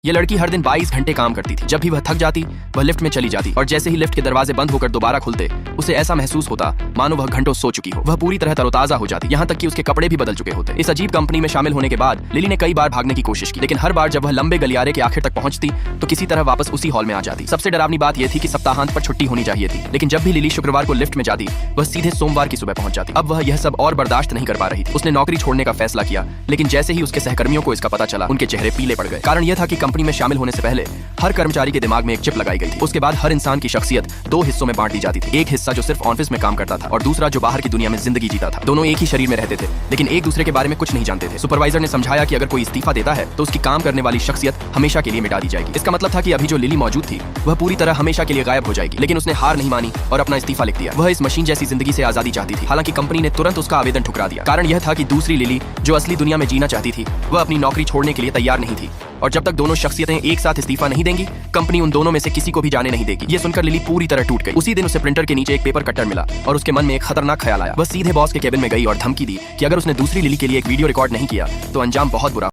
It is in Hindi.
ये लड़की हर दिन 22 घंटे काम करती थी। जब भी वह थक जाती वह लिफ्ट में चली जाती और जैसे ही लिफ्ट के दरवाजे बंद होकर दोबारा खुलते उसे ऐसा महसूस होता मानो वह घंटों सो चुकी हो। वह पूरी तरह तरोताजा हो जाती, यहाँ तक कि उसके कपड़े भी बदल चुके होते। इस अजीब कंपनी में शामिल होने के बाद लिली ने कई बार भागने की कोशिश की, लेकिन हर बार जब वह लंबे गलियारे के आखिर तक पहुंचती तो किसी तरह वापस उसी हॉल में आ जाती। सबसे डरावनी बात यह थी कि सप्ताहांत पर छुट्टी होनी चाहिए थी, लेकिन जब भी लिली शुक्रवार को लिफ्ट में जाती वह सीधे सोमवार की सुबह पहुंच जाती। अब वह यह सब और बर्दाश्त नहीं कर पा रही थी। उसने नौकरी छोड़ने का फैसला किया, लेकिन जैसे ही उसके सहकर्मियों को इसका पता चला उनके चेहरे पीले पड़ गए। कारण यह था कि कंपनी में शामिल होने से पहले हर कर्मचारी के दिमाग में एक चिप लगाई गई थी। उसके बाद हर इंसान की शख्सियत दो हिस्सों में बांट दी जाती थी। एक हिस्सा जो सिर्फ ऑफिस में काम करता था और दूसरा जो बाहर की दुनिया में जिंदगी जीता था। दोनों एक ही शरीर में रहते थे, लेकिन एक दूसरे के बारे में कुछ नहीं जानते थे। सुपरवाइजर ने समझाया कि अगर कोई इस्तीफा देता है तो उसकी काम करने वाली शख्सियत हमेशा के लिए मिटा दी जाएगी। इसका मतलब था कि अभी जो लिली मौजूद थी वह पूरी तरह हमेशा के लिए गायब हो जाएगी। लेकिन उसने हार नहीं मानी और अपना इस्तीफा लिख दिया। वह इस मशीन जैसी जिंदगी से आजादी चाहती थी। हालांकि कंपनी ने तुरंत उसका आवेदन ठुकरा दिया। कारण यह था कि दूसरी लिली जो असली दुनिया में जीना चाहती थी वह अपनी नौकरी छोड़ने के लिए तैयार नहीं थी, और जब तक दोनों शख्सियतें एक साथ इस्तीफा नहीं देंगी कंपनी उन दोनों में से किसी को भी जाने नहीं देगी। ये सुनकर लिली पूरी तरह टूट गई। उसी दिन उसे प्रिंटर के नीचे एक पेपर कटर मिला और उसके मन में एक खतरनाक ख्याल आया। वह सीधे बॉस के केबिन में गई और धमकी दी कि अगर उसने दूसरी लिली के लिए एक वीडियो रिकॉर्ड नहीं किया तो अंजाम बहुत बुरा